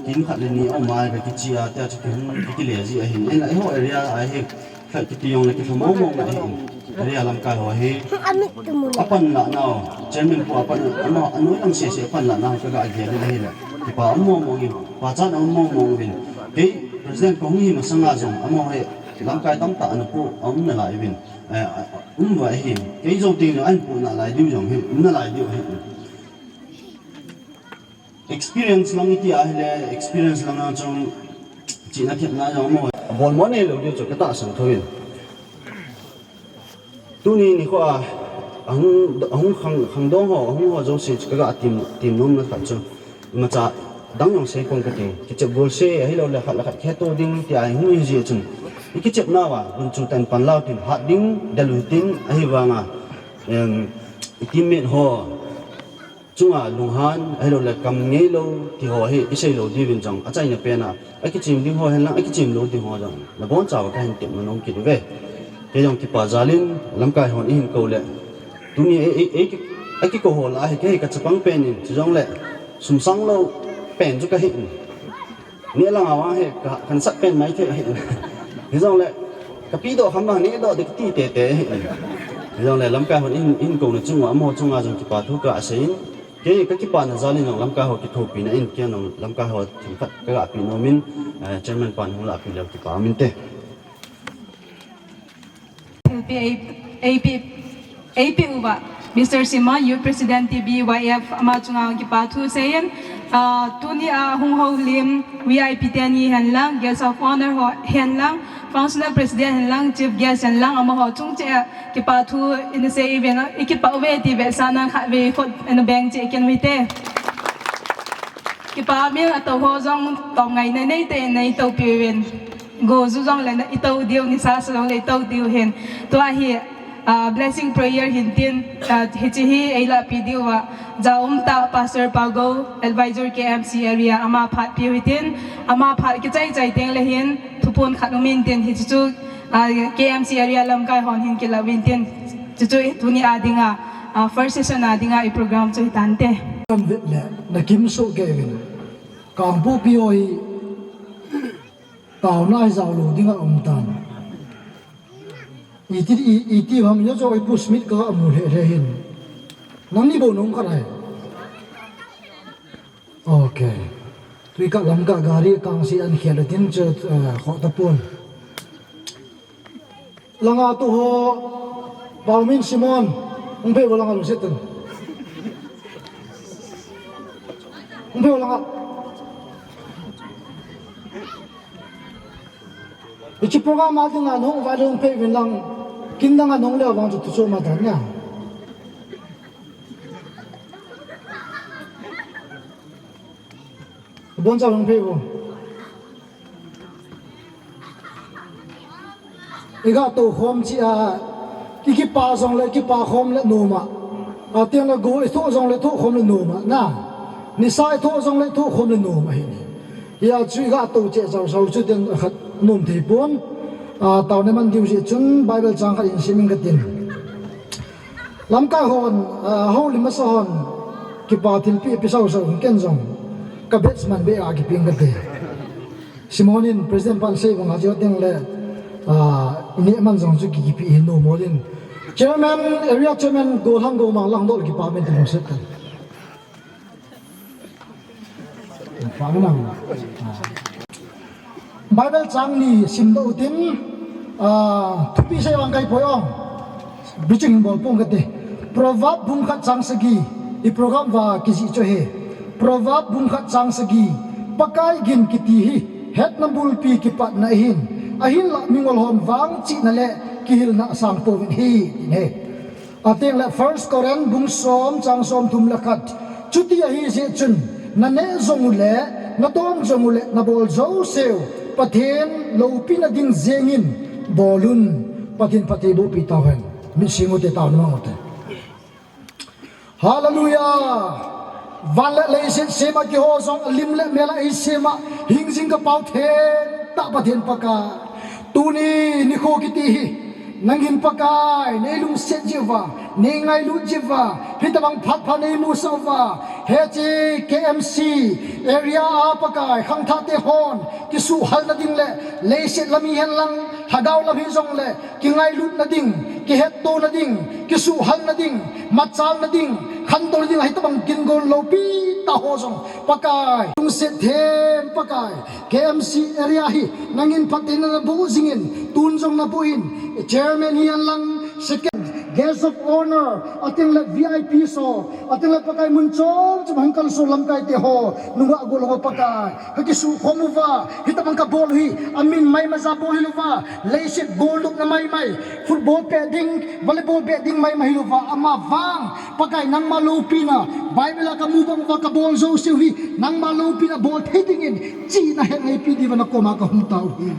kim khat le ni o mai ka ki chi a ta chu ki le ji a hin en ho area a he kha ki ti yong le ki mo na he area lam ka ho he apan la na chairman ko apan ano ang se apan la na ka ga ge le he la ti pa mo ngi pa chan mo vin ke president ko hi ma sanga jong amo he lam kai tam ta an pu na lai vin wa he ke zo ti no an pu na lai diu jong he na lai diu he experience lang iti ahle experience lang ang jong chi na khep na jong mo bol mo ne lo diu chu ka ta sang thoin tuni ni ko ang khang dong ho zo se ka ga tim nom na khat chu ma cha dang yong se kong ka ti ki che bol se hi lo la khat khe to ding ti ai hu ji chun ki che na wa bun chu tan pan lao tin hat ding dalu tin a hi wa nga timet ho chunga lunghan hi lo la kam nge lo ti ho hi isei lo di win jong a chai na pe na a ki chim ding ho hen la a ki chim lo di ho jong la bon cha wa ka hin tem nom ki ve cái dòng cái bà zalin làm cái hòn in cầu lệ tụi cái cầu hồ lại cái cái chụp băng pen in chỉ dòng lệ sum sang lâu pen cho cái hiện nghĩa là ngào hay cả khăn sắt pen máy thế hiện cái dòng lệ cái pi độ khăm bằng nghĩa độ thì cái tê hiện cái dòng lệ làm cái hòn in cầu này chung mà mua chung à dòng cái bà thu cả sấy cái bà này zalin dòng làm cái hồ cái thô pi này in kia dòng làm cái hồ thì phát cái gạo pi nó min German pan không là pi là cái bà min tê AP uba Mr. Simon Youth President TBYF ama chunga ki pathu sayen tu ni hung ho lim VIP tani han lang guest of honor ho han lang functional president han lang chief guest han lang ama ho chung che ki pa thu in the say event ikipa we ti be sana kha we khot an bank che ken we te ki pa mi ato ho jong tong ngai nei te nei to pi wen go zu jong le i to dio ni sa so le to dio hen to a hi blessing prayer hintin hi ai la pi dio wa jaum ta pastor pago advisor KMC area ama phat pi hitin ama phat ki chai chai teng le hin thupon khanumin ten hi chu KMC area lam kai hon hin ki la win ten chu tuni adinga first session adinga I program chu tante kan vet le na kim so kevin kang pu pi oi tao nai zao lu dinga tan iti ham yo jo pu smith ka amu he hin nang ni bo nong ka rai okay tui ka lam ka gari kang si an khela tin che kho ta pon langa tu ho Balmin Simon ung pe wala lu setan ung pe wala ichi program ma dinga nong va long pe win lang kindanga nong le wang tu so ma da nya bon cha long pe wo iga to hom chi a ki pa jong le ki pa hom le no ma a tiang la go i tho jong le tho hom le no ma na ni sai tho jong le tho hom le no ma hi ya chui ga to che chaw sau chu den khat nom thei pon taw ne man diu si chun bible chang kha in siming ka tin lam ka hon ho lim ma son ki pa til pi pi sau sau ken jong ka batsman be a ki ping ka te simonin president pan se gong ha jo teng le ini man jong chu ki pi no modin chairman area chairman go hang go mang lang dol ki pa men tin set kan pa nang bible chang ni sim do tin thupi sai wang kai poyong biching bol pong kate proverb bung khat chang sagi I program wa kisi cho he proverb bung khat chang sagi pakai gin kiti hi het na bul pi ki pat na hin ahin la mingol hon wang chi na le kihil na sang po hi ne ateng la first koren bung som chang som thum la khat chuti hi se chun na ne zong le na tom zong le na bol zo seu pathen lo pi na ding zengin bolun pathin pathe bo pi tawen min singo te taw na ngote hallelujah vanle le sema ki ho zong lim le mela I sema hing jing ka pau then ta pathen paka tuni ni kho kiti hi nangin pakai nei lung set jiwa nei ngai lu jiwa hitabang phat pha nei mu sawa he chi KMC area pakai khang tha te hon ki su hal na ding le le set lami hen lang hagaw lam hi jong le ki ngai lu na ding ki het to na ding ki su hal na ding machal na ding khan to ding hitabang kin gol lo pi ta ho jong pakai lung set them pakai KMC area hi nangin phatin na bu jingin tun jong na buin chairman hian lang second guest of honor ating la VIP so ating la pakai mun chong chum kal so lam kai te ho nunga gol ho pakai haki su khomuwa hitamang ka bol hi amin mai maza bol hiluwa leiset goal na mai football padding volleyball padding mai hiluwa ama wang pakai nang malupi na bible ka mubang wa ka bol zo siwi nang malupi na bol heading in chi na hen ai pi di na ko ma ka humtau hi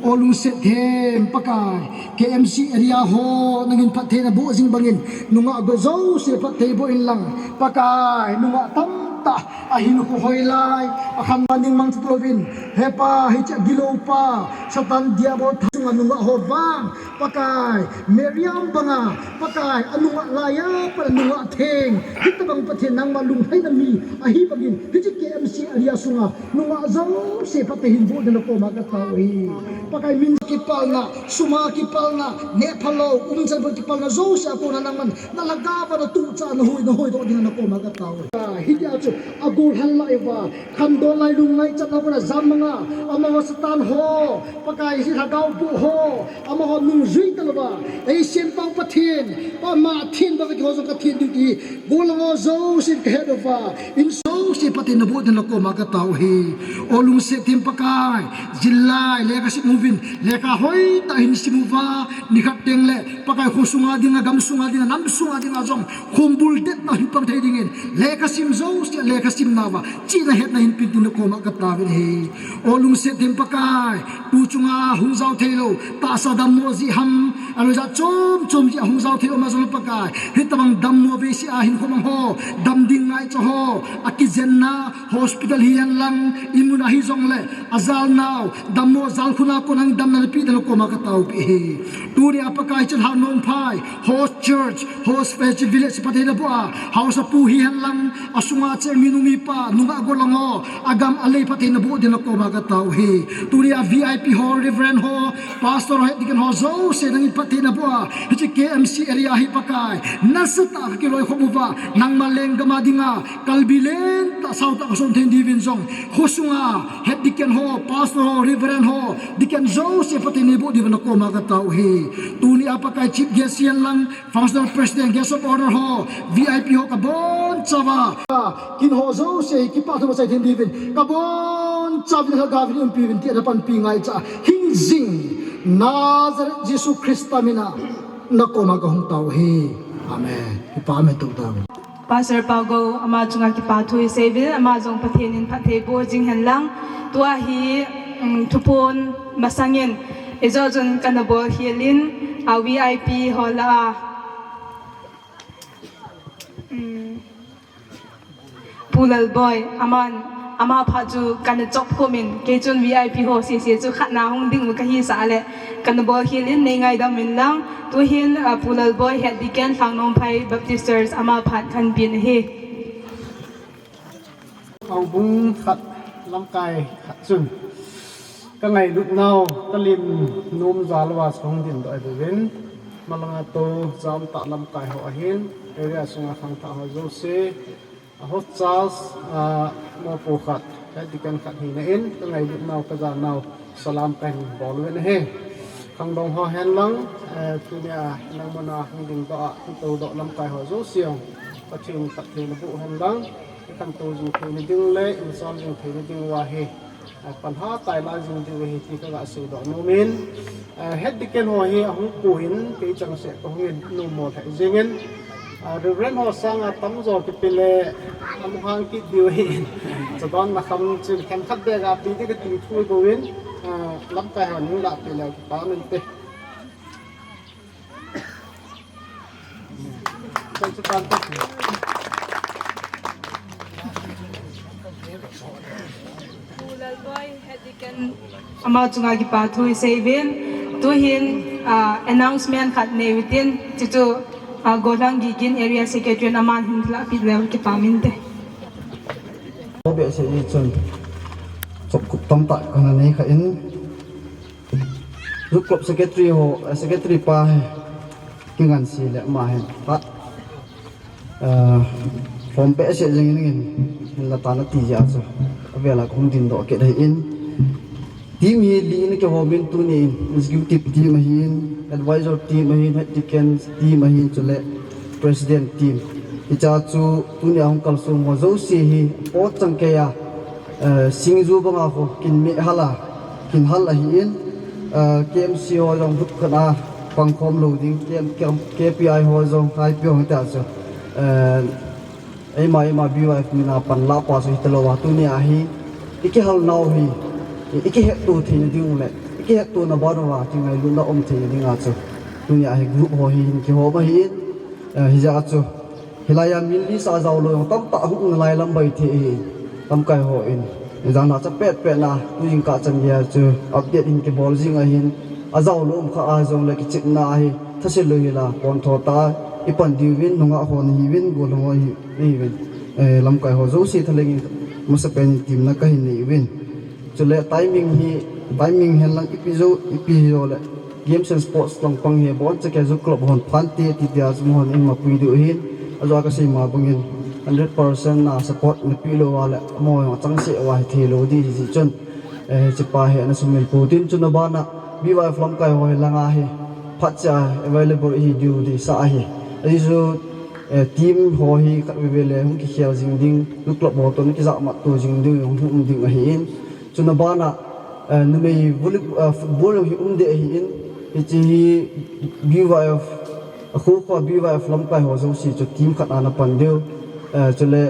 olung set hem pakai KMC area ho nangin pathe na bu jing bangin nunga go zo se pathe bo in lang pakai nunga tam ta ahin ko hoilai akham maning mang tutlovin hepa hicha gilopa satan diabo thunga nunga ho wang pakai meriam banga pakai anunga laya pa nunga theng hitabang pathe nang malung hai na mi ahi bagin hichi KMC area sunga nunga zo se pathe hin bo de ko ma ka tawi pakai min kipal na suma kipal na ne phalo umjal kipal na zo sa ko na naman nalaga ba na tu cha na hoi do din na ko ma ka tawi hidia chu agul hal lai wa kham do lai lung lai chat na zamanga ama satan ho pakai si hagaw pu ho ama ho nung zui talaba ei sem pang pathin pa ma thin ba ki ho zo ka thin di bolongo zo sin ka head of in so se patin na bu din la ko makataw hi olung se tim pakai jillai le ka si movin le ka hoi ta hin simuva ni khat teng le pakai khosunga dinga gam sunga dinga nam sunga dinga jong khumbul det ta hin pam thei dingin le ka sim zo se le ka sim nawa chi na het na hin pin din ko makataw hi olung se tim pakai tu chunga hung zau thelo ta sa dam mo ji ham alo ja chom ji hung zau thelo ma zong pakai hitamang dam mo ve si a hin khomang ho dam ding ngai cho ho akizenna hospital hian lang imuna hi zong le azal now dammo zal khuna ko nang dam na pi dal ko ma ka tau pi turi apakai chan Lhangnomphai host church host festival village patela bo house of pu hi han lang asunga che minungi pa nunga golongo agam alei patena bo dil ko ma ka tau hi turi a VIP ho reverend ho pastor ho dikan ho zo se nang patena bo hi KMC area hi pakai nasata ki roi khomuwa nang maleng gamadinga kalbilen ta sauta ko son ten divin song khosunga het dikan ho pastor ho reverend ho dikan zo se pateni bo di ko ma ka tau hi tuni apakai chief guest yan lang functional president guest of honor ho VIP ho ka bon chawa kin ho zo se ki pa tho sai ten divin ka bon chawi ha gavin um pi vin ti da pan pi ngai cha hinjing Nazareth Jesus Christ mina na ko ma ka hung tau hi amen ki pa me tu tau Pastor Pago ama chunga ki pathui sevil ama jong pathenin pathe bo jing han lang tua hi thupon masangin ezojon kanabol hialin a VIP hola pulal boy ama phaju kan chok khomin ke chun VIP ho se chu khatna hong ding mu ka hi sa le kanabol hialin nei ngai dam min lang tu hin pulal boy het diken Lhangnomphai Baptist Church ama phat khan bin he ông bung khát lâm cài khát chun các ngày lúc nào các lim nôm giá là xong tiền đợi về bên mà là tô giam tạ lâm cài họ hiến area sung khang tạ họ dâu xe hot charles mô phô khát cái đi cần khát hình in các ngày lúc nào các già nào salam cảnh bỏ luôn he khang đông họ hẹn lăng tu nhà năng mona hình đình đọ tàu đọ lâm cài họ dâu xiềng và trường khát thì là vụ hẹn lăng kan to ju ke ni ding le in som ju ke ni ding wa he pan ha tai la ju ju he ti ka ga se do no min het diken ho he hung ku hin ke chang se ko ngin no mo tha jingen the ren ho sang tam zo ki pile am hang ki diu he so don na kham chu khan khat de ga pi ti ka ti thui ko win lam kai ho ni la pile pa min te so pan ta ama chunga ki pathui sevin tu hin announcement khat ne within chu golang gigin area secretary aman hin la pi level ki pamin te be se i chun chok kup tam ta kana nei kha in ruk club secretary ho secretary pa kingan si le ma he pa form be se jing ngin la ta na ti ja so avela khung din do ke dai in team hi li in ke homin tu ni executive team hin advisor team hin defense team hin chule president team icha chu tu ni ang kal so mo zo si hi po chang ke ya singju banga ho kin me hala kin hal hi in KMC ho jong hut khana pangkhom lo ding KPI ho jong hai pyo ta so ma BYF mina pan la pa so hitalo wa tu ni a hi iki hal now hi iki het tu thi ding le iki het tu na ba no wa tingai lu na om thi ding a chu tu ni a hi group ho hi ki ho ba hi hi ja chu hilaya min li sa zaw lo tam ta hu ngai lam bai thi tam kai ho in jang na cha pet na tu jing ka chan ya chu update in ki bol jing a hin a zaw lo kha a jong le ki chik na hi thase lo hi la kon tho ta ipan diwin nunga hon hi win go lo hi win lam kai ho zo si thaleng masa pen team na kai ni win chule timing hen lang episode le games and sports lang pang he bon che ke zo club hon phan ti dia zum hon in ma pui du hin azo ka sei ma bangin 100% na support na pilo wala mo chang se wa the lo di ji chon che pa he na sumil putin chuna ba na biwa from kai ho langa he phacha available hi du di sa hi azu ทีมหอฮีขัดเวลหุ่นเขียวจิงดิ้งลูกกลับหัวต้นกิจมาตัวจิงดิ้งหุ่นดิ้งหินจนบ้านะนึกไม่ฟุตบอลหุ่นเดียหินที่บีวายคู่กับบีวายลำไปหัวจงสีจุดทีมขัดอาณาปันเดียวจนเลย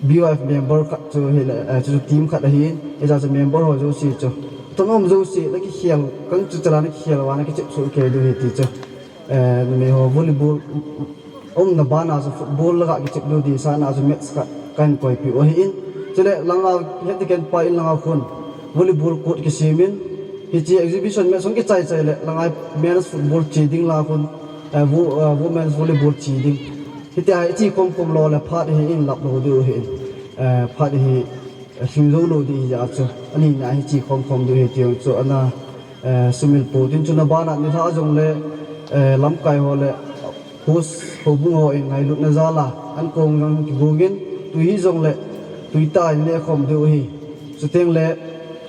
บีวายเมมเบอร์ขัดจุดเห็นจุดทีมขัดหินจะเมมเบอร์หัวจงสีจุดตอนนั้นจงสีนักเขียวกันจุดจรานักเขียววันนักจุดสุดเขียวดูเหตุจุดนึกไม่หัววอลเลย์บอลนบ้านอาจจะฟุตบอลละก็จุดดูดีสานอาจจะเม็ดสักกันไปผิวหินจนเลยหลังเอาเหตุการณ์ไปหลังเอาคนวอลเลย์บอลโคตรกิซิมินที่ exhibition แม่ส่งกิจใจเลยหลังไอ้ men's football cheating ลาคนwomen's volleyball cheating ที่คมรอเลยพาดให้อินหลับโลดูเห็นพาดให้ชิมโลดีจ้ะจ้ะอันนี้นะที่คมดูเห็นเดียวจ้ะอันน่ะสมิลปูตินจนบ้านนี่ถ้าจงเลยลำไก่หัวเลยโฮสหัวบุ้งหัวเองไงลุกนซาลาอันคงยังกูกินตุยจงเลยตุยตายเนี่ยคมดูเห็นสุดท้ายเลย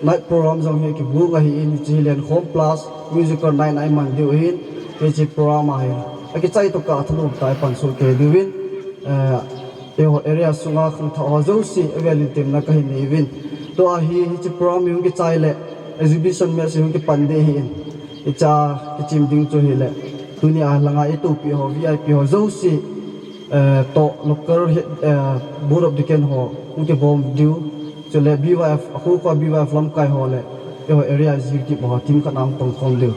night program jong he ki bu ga hi in chi len home plus musical night ai man du hin ke chi program ai a ki chai to ka thlu tai pan so ke du win e ho area sunga khang tha zo si evelin tem na ka hi nei win to a hi chi program yung ki chai le exhibition me si yung ki pan de hi i cha ki chim ding chu hi le dunia langa e to pi ho vip ho zo si to local board of the ken ho yung ki bom du cho le BYF khu ko BYF lam kai ho le yo area executive ho team ka nam tong khom de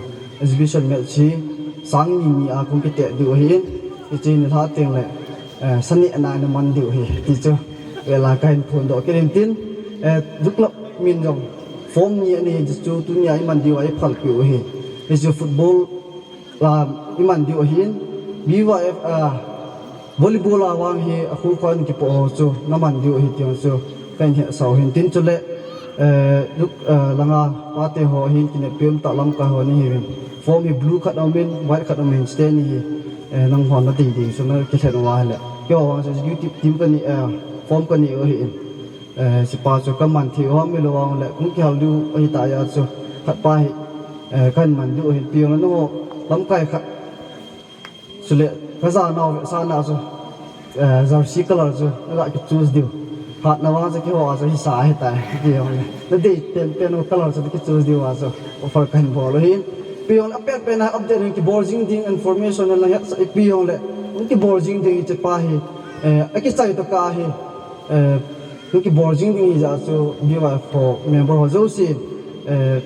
exhibition me chi sang ni a kong ki te du hin chi ni tha teng le sani ana na man du hi ti chu wela ka in phun do ke rin tin duklap min jong form ni ni chu tu ni ai man du ai phal pi hi is football la iman du hin BYF volleyball awang hi khu ko ni ki po chu na man du hi ti chu kan he sau hin tin chule luk langa pate ho hin kine pem ta lam ka ho ni hin form hi blue khat amen white khat amen stand ni nang hon na ding ding so na ke thena wa le yo wa so youtube team kan ni form kan ni hin si pa so ka man thi ho mi lo wa le kung ki hal du ai ta ya so khat pa hi kan man du hin piang no lam kai khat sule ka sa na so zar si color so la ki choose diu hạt nào vào cái hoa rồi xả hết tại cái gì nó đi tên nó color rồi cái choose đi vào rồi offer cái ball rồi hin pion apet pen update cái ball jing ding information là hết sai pion lệ cái ball jing ding chỉ pa hi cái sai to ka hi cái ball jing ding ra so đi vào for member ho zo si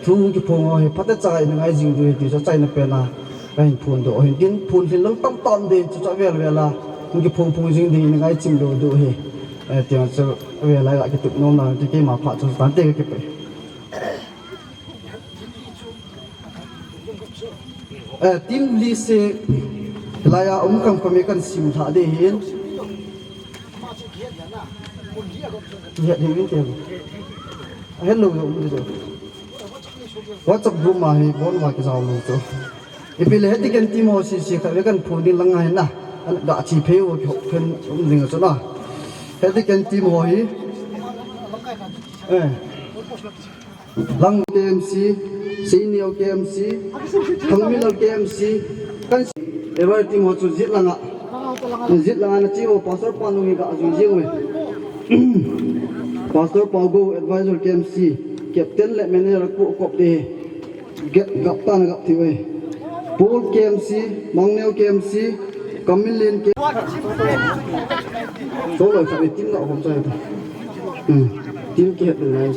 thu cái phong ho phát trái nó ngay jing đi thì trái nó pen là cái phun độ hin tin phun thì lăng tâm tâm đi cho về là cái phong jing ding nó ngay chim đồ đồ hi tiếng cho về lại cái tục nôm là cái mà phạt cho tán tê cái team lise lại ông cầm cầm cái sim thả để hiện hiện tiền hello rồi WhatsApp group mà hi bon mà cái sao luôn cho ipi le hết cái team ho si cái kan phun đi lăng ngay na đã chỉ phê của phần ông dừng ở chỗ nào hết cái team ho hi Lang KMC senior KMC terminal KMC kan ever team ho chu zit langa na chi ho pastor panungi ka ju jing we pastor paugo advisor KMC captain le manager ko kop de get gaptan gap thi we Paul KMC Mangneo KMC Kamilin ke số lời phải team nào không chơi team kia được này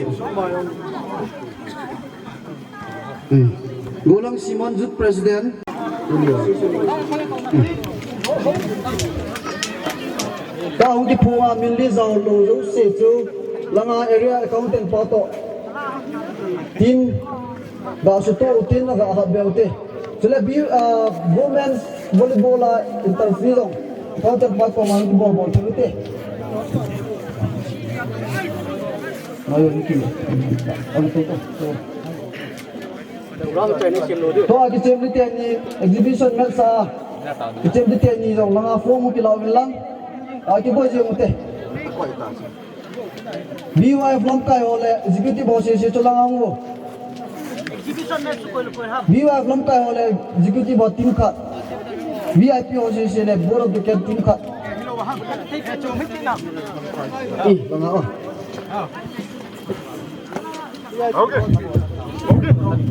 Golang Simon Zut President ta ông cái phua mình đi giàu lô dấu xe chú langa area accountant pato tin ga su to tin ga ha belte chule bi women's volleyball interview accountant pato mang ball ball chute ayo niki ang to to cái chém đi tiền ni exhibition mel sa cái chém đi tiền ni dòng langa form ki law lang cái boy je mute BYF lam kai ole executive boss se cholang angu exhibition match ko ko ha BYF lam kai ole executive boss team khat VIP ho se le board of the team khat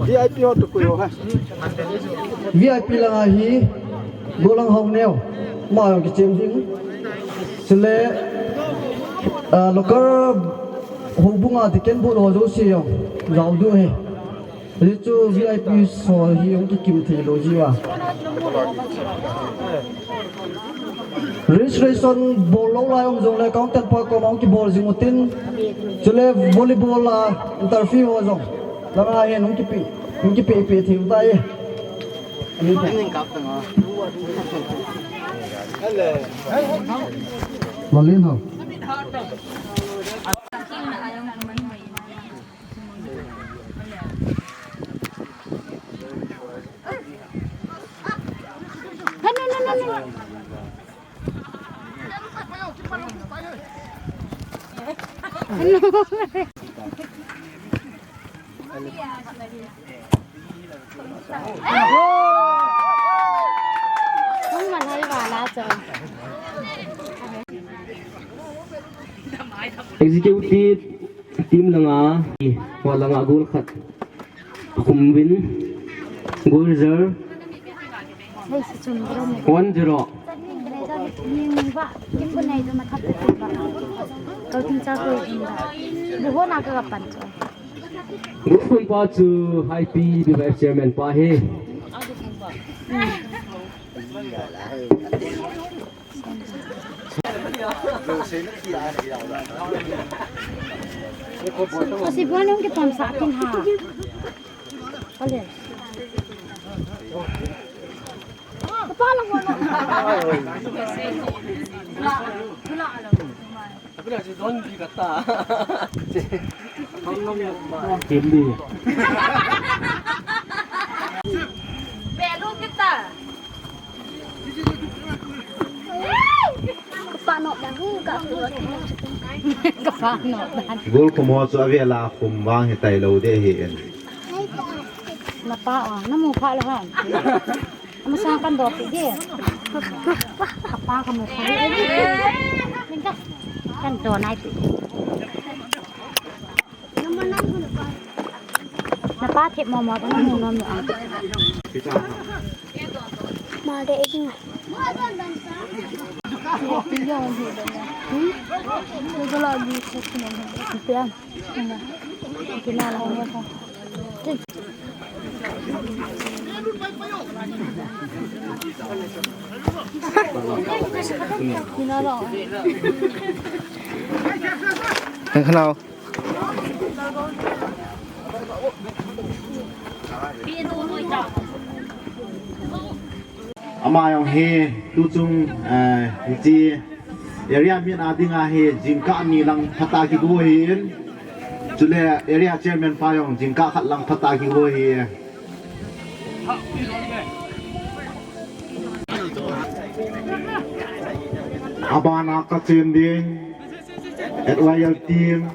VIP hot to kuyo ha VIP lang hi golang hong neo ma yong ki chem ding sele local hobunga tiken bu lo do si yong rau du he ri chu VIP so hi yong ki kim the lo ji wa registration bol lo la yong jong le counter pa ko mong ki bol jing utin chule volleyball la interview ho jong lama he nong ki pe thi u dai ani kap tanga malin ho không mà thấy bà lá trời executive team langa wala nga goal khat kumwin goal reserve đây sẽ chùm cái này 1-0 nhưng vợ cái bên này tôi mà thắp được vợ tôi tin chắc tôi tin là bố nào cái gặp bạn rồi group phun pa chu IP vice chairman pa he kasi buwan yung kitong sa akin ha alin papalang mo wala alam tapi na si Don di kata game di belo kita paano lang ka paano gol ko mo so avela kum wang he tai lo de he en na pa namu pa lahan masakan do pide pa ka mo pa minta kan do nai pi na pa thep mo mo na mo no mo ma de ing Pinjam di dalam. Itu lagi sesuatu yang kita lakukan. Kita lakukan. Kenal. amayong he tu chung ji area min adinga he jingka ni lang phata ki go hin chule area chairman payong jingka khat lang phata ki go hi abana ka chen ding at royal team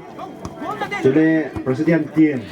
chule president team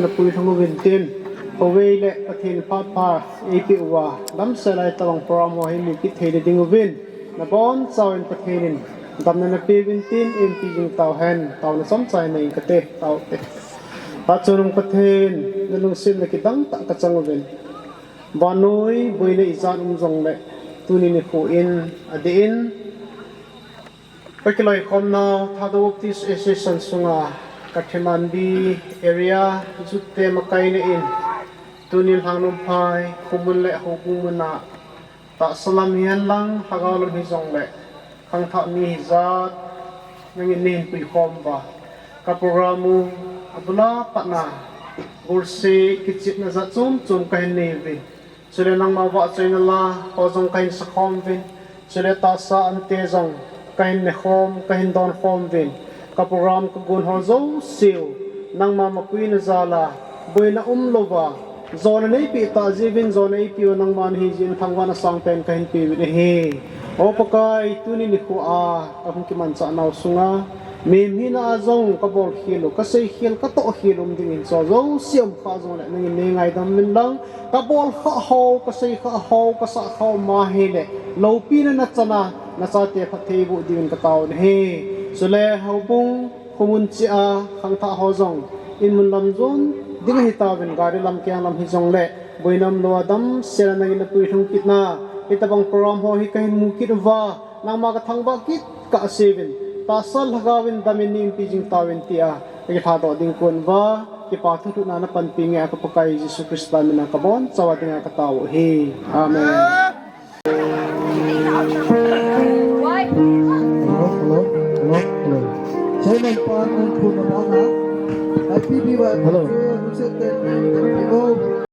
na pui thang win tin away le pathin pat pa ap wa dam selai tawang program ho hi mi ki thei ding win na bon chaw in pathin dam na pe win tin mp jing taw hen taw na som chai nei ka te taw te pa chunung pathin na lung sim na ki dang ta ka chang win banoi boile izan jong le tuni ni fu in adin pakiloi khom na Thadou tis association sunga Kathmandu area jutte makai ne in tunil Lhangnomphai kumun le hukumuna ta salam hian lang hagalam hi jong le khang tha mi zat nangin nin pui khom ba ka programu abula patna bursi kichit na za chum kai ne vi chule nang ma wa chaina la ho jong kain sa khom vin chule ta sa ante jong kain ne khom kain don khom vin ka program ko gun ho zo siu nang ma mapui na zala boina lova zona nei pi ta jivin zona ei pi nang man hi jin thangwana sang pen ka hin pi ni he o pakai tuni ni khu a ka ki man cha naw sunga mem hi na zong ka bol khilo ka sei khil ka to khilum ding in zo zo siam kha zo le nang nei ngai dam min lang ka bol kha ho ka sei kha ho ka sa kha ma he le lo pi na chana na cha te kha thei bu din ka taw ni he sule haupung kumun chia khang tha ho jong in mun lam zon ding hi ta ben gari lam kyang lam hi jong le boinam lo adam sera na in pui thung kitna itabang program ho hi kahin mu kit wa nang ma ka thang ba kit ka sevin ta sal hagawin damin nim pi jing tawin tia ki tha do ding kon wa ki pa thu na na pan pi nge ka pakai Jesu Krista na ka bon chawa ding ka taw hi amen. Chairman Pan and Puna Banga. Happy Diwali. Hello.